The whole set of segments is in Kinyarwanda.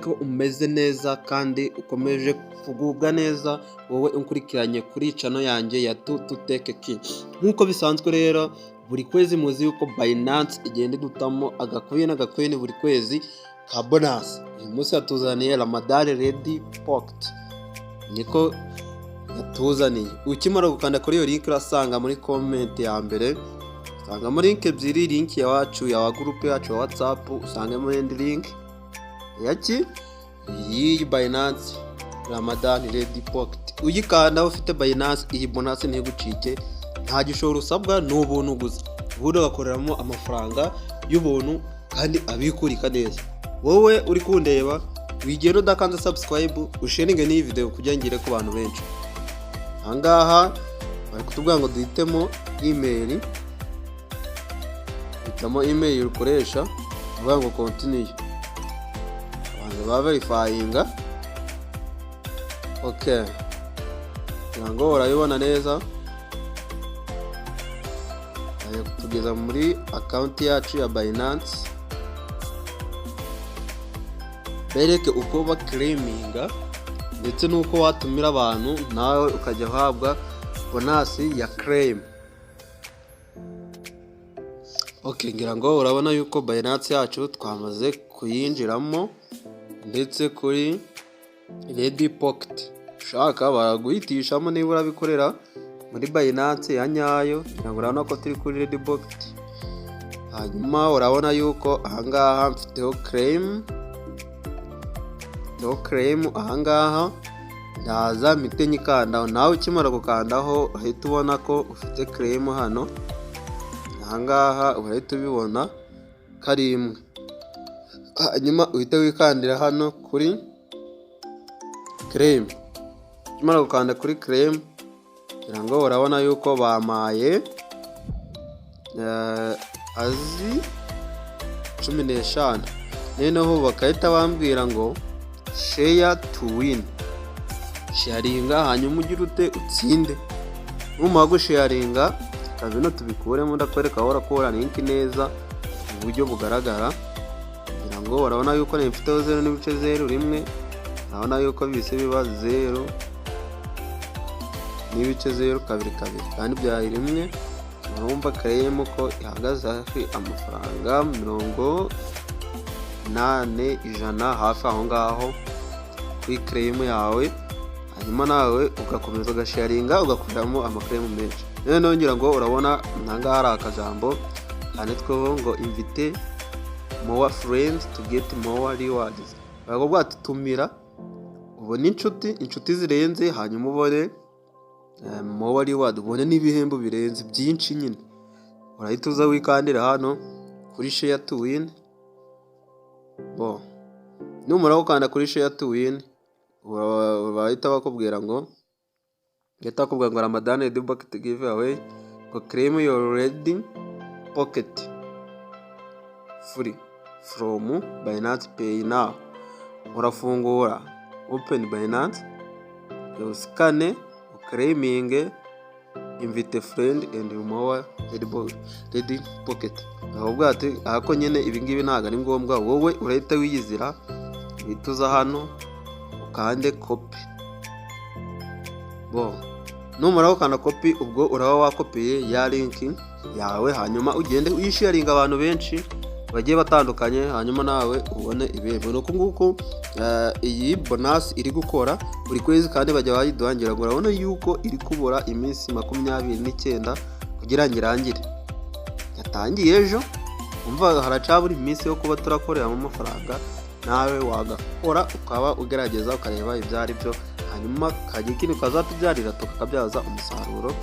ko umeze neza kandi ukomeje kugubwa neza wowe unkurikiranye kuri channel yanjye ya Tutu Tech Key. Nk'uko bisanzwe rero buri kwezi muzi yuko Binance igenda idutamo agakoini buri kwezi ka bonus. Uyu munsi yatuzaniye Ramadan Ready Pocket. Niko yatuzaniye. Ukimara gukanda kuri iyo link urasanga muri comment ya mbere. Usangamo link ebyiri, link ya wacu ya group yacu ya WhatsApp, usangamo indi link yaki iyi Binance Ramadan Ready Pocket. Uyikanda ufite Binance iyi bonus ntigucike, nta gishoro usabwa n'ubuntu gusa. Ubundi gakoreramo amafaranga y'ubuntu kandi abikurika neza. Wowe uri kundeba wigero udakanze subscribe, usharinge n'iyi video kugira ngire ku bantu benshi. Ahangaha bari kutubwira ngo duhitemo email. Hitamo email ukoresha, uvuga ngo continue. Abantu ba verifyinga. Okay. Ngo urayibona neza. Ayo kutugeza muri account yacu ya Binance. Bereke uko ba claiminga ndetse nuko watumira abantu nawe ukajya uhabwa bonus ya claim. Okay, ngira ngo urabona yuko Binance yacu twamaze kuyinjiramo ndetse kuri Ready Pocket. Shaka baraguhitishamo niba urabikorera muri Binance ya nyayo. Ngira ngo urabona ko turi kuri Ready Pocket. Hanyuma urabona yuko ahangaha mfiteho claim ahangaha ndaza mite nyikanda. Nawe ukimara gukandaho uhita ubona ko ufite claim hano. Ahangaha uhita ubibona karimwe. Hanyuma uhita wikandira hano kuri claim. Ukimara gukanda kuri claim ngira ngo urabona yuko bamaye azi 15. Noneho bakahita bambwira ngo share to win. Sharinga hanyuma ugira ute utsinde. Numara gusharinga bino tubikuremo ndakwereka aho urakora link neza mu buryo bugaragara. Ngira ngo urabona yuko nifiteho 0.01. Urabona yuko bise biba 0.02 kabiri kandi byari rimwe. Urumva claim ko ihagaze hafi amafaranga 80% hafi aho ngaho kuri claim yawe. Hanyuma nawe ugakomeza ugasharinga ugakuramo amaclaim menshi. None ngira ngo urabona nanga hari akajambo kanitweho ngo invite more friends to get more rewards. Bagobwa atutumira ubone inshuti zirenze, hanyuma ubone more reward, ubone n'ibihembo birenze byinshi nyine. Urahita uza wikandira hano kuri share to win. Numara gukanda kuri share to win urahita bakubwira ngo Ramadan Ready Pocket giveaway. Go claim your Ready Pocket free from Binance Pay now. Urafungura open Binance, scan claiming invite friend and more Ready Pocket. Ahubwo ati ako nyene ibingibi ntago ari ngombwa, wowe urahita wiyizira bituza hano ukande copy. Numara gukanda copy ubwo uraba wakopiye ya link yawe, hanyuma ugende uyisharinga abantu benshi bagiye batandukanye, hanyuma nawe ubone ibihembo. Nuko nguko iyi bonus iri gukora buri kwezi kandi bajya bayiduhangira. Urabona yuko iri kubura iminsi 29 kugira ngo irangire. Yatangiye ejo, umva haracabura iminsi yo kuba turakorera mu mafaranga. Nawe wagakora ukaba ugerageza ukareba ibyari byo, hanyuma kagiye kintu kazatubyarira tukakabyaza umusaruro.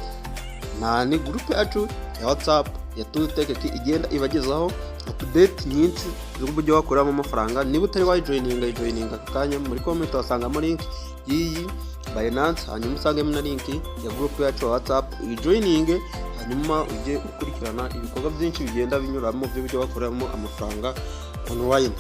Ni group yacu ya WhatsApp ya Tutu Tech Key igenda ibagezaho update nyinshi z'uburyo wakoramo amafaranga. Niba utari wayijoininga kanya muri comment wasangamo link yiyi Binance, hanyuma usangemo na link ya group yacu ya WhatsApp uyijoininge, hanyuma ujye ukurikirana ibikorwa byinshi bigenda binyuramo by'uburyo wakoramo amafaranga online.